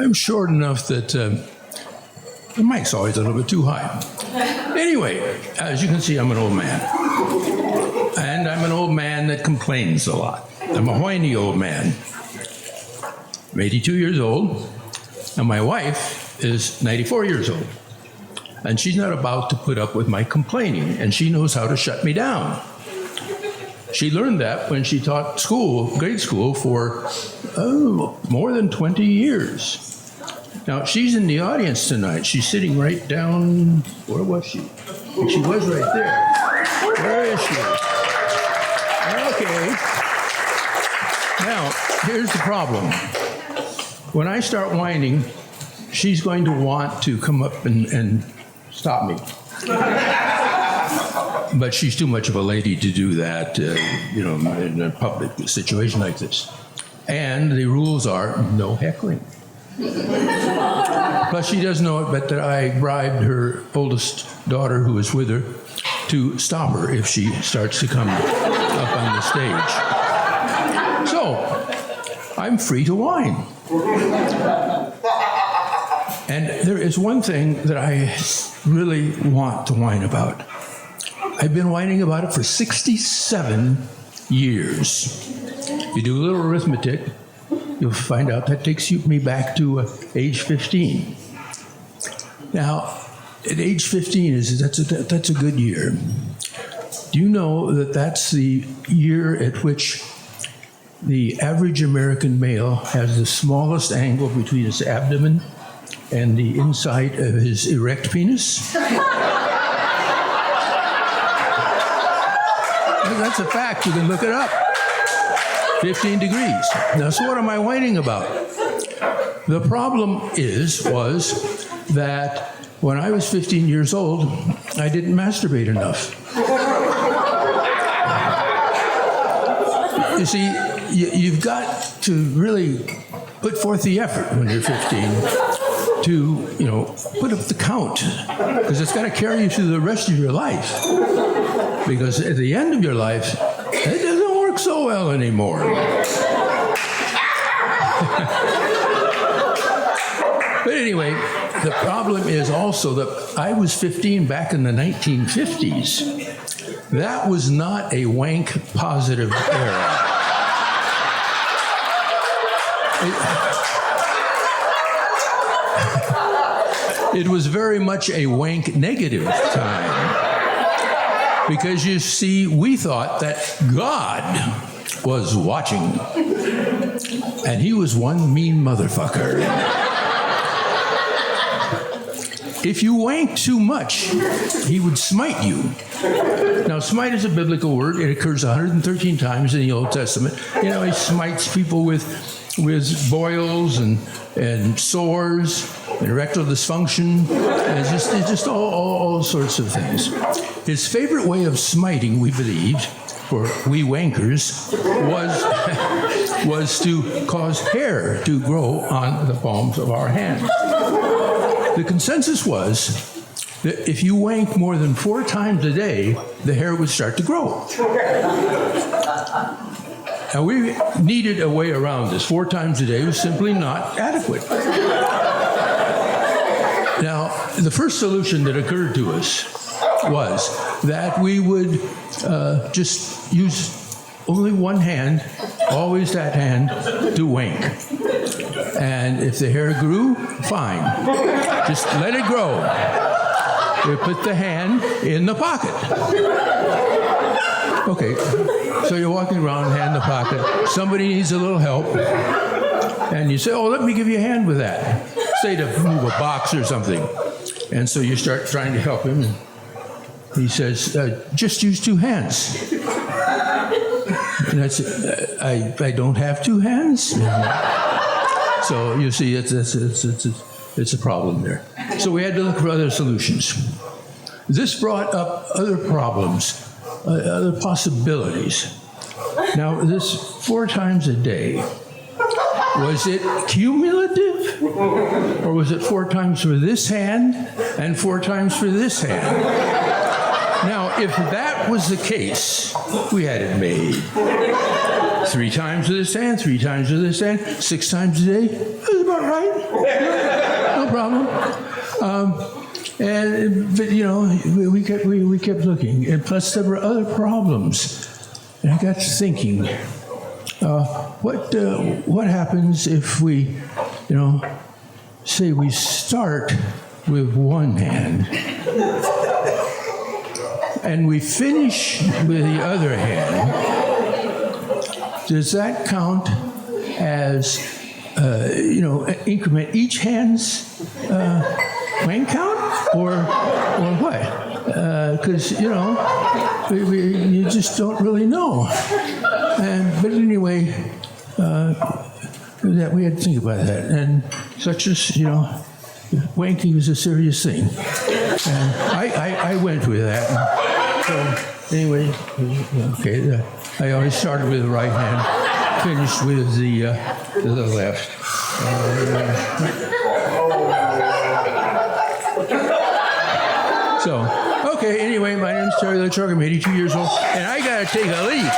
I'm short enough that the mic's always a little bit too high. Anyway, as you can see, I'm an old man. And I'm an old man that complains a lot. I'm a whiny old man. I'm 82 years old, and my wife is 94 years old. And she's not about to put up with my complaining, and she knows how to shut me down. She learned that when she taught grade school, for more than 20 years. Now, she's in the audience tonight. She's sitting right down, where was she? She was right there. Where is she? Okay. Now, here's the problem. When I start whining, she's going to want to come up and stop me. But she's too much of a lady to do that, in a public situation like this. And the rules are no heckling. Plus, she doesn't know it, but that I bribed her oldest daughter, who is with her, to stop her if she starts to come up on the stage. So, I'm free to whine. And there is one thing that I really want to whine about. I've been whining about it for 67 years. If you do a little arithmetic, you'll find out that takes me back to age 15. Now, at age 15, that's a good year. Do you know that that's the year at which the average American male has the smallest angle between his abdomen and the inside of his erect penis? That's a fact. You can look it up. 15 degrees. Now, so what am I whining about? The problem was that when I was 15 years old, I didn't masturbate enough. You see, you've got to really put forth the effort when you're 15 to, put up the count, because it's got to carry you through the rest of your life. Because at the end of your life, it doesn't work so well anymore. But anyway, the problem is also that I was 15 back in the 1950s. That was not a wank positive era. It was very much a wank negative time. Because you see, we thought that God was watching. And he was one mean motherfucker. If you wanked too much, he would smite you. Now, smite is a biblical word. It occurs 113 times in the Old Testament. He smites people with boils and sores and erectile dysfunction. And it's just all sorts of things. His favorite way of smiting, we believed, for we wankers, was to cause hair to grow on the palms of our hands. The consensus was that if you wanked more than 4 times a day, the hair would start to grow. Now, we needed a way around this. 4 times a day was simply not adequate. Now, the first solution that occurred to us was that we would just use only one hand, always that hand, to wank. And if the hair grew, fine. Just let it grow. We put the hand in the pocket. Okay, so you're walking around, hand in the pocket. Somebody needs a little help. And you say, oh, let me give you a hand with that. Say to move a box or something. And so you start trying to help him. And he says, just use 2 hands. And I said, I don't have 2 hands. So you see, it's a problem there. So we had to look for other solutions. This brought up other problems, other possibilities. Now, this 4 times a day, was it cumulative? Or was it 4 times for this hand and 4 times for this hand? Now, if that was the case, we had it made. 3 times with this hand, 3 times with this hand, 6 times a day. That's about right. No problem. But you know, we kept looking, and plus there were other problems. And I got to thinking, what happens if we, you know, say we start with one hand and we finish with the other hand? Does that count as, you know, increment each hand's wang count, or what? Because you know, you just don't really know. But anyway, that we had to think about that, and such as, you know, wanking is a serious thing, and I went with that. So anyway, okay, I always started with the right hand, finished with the left. So, okay, anyway, my name's Terry the Trucker. I'm 82 years old, and I gotta take a leak.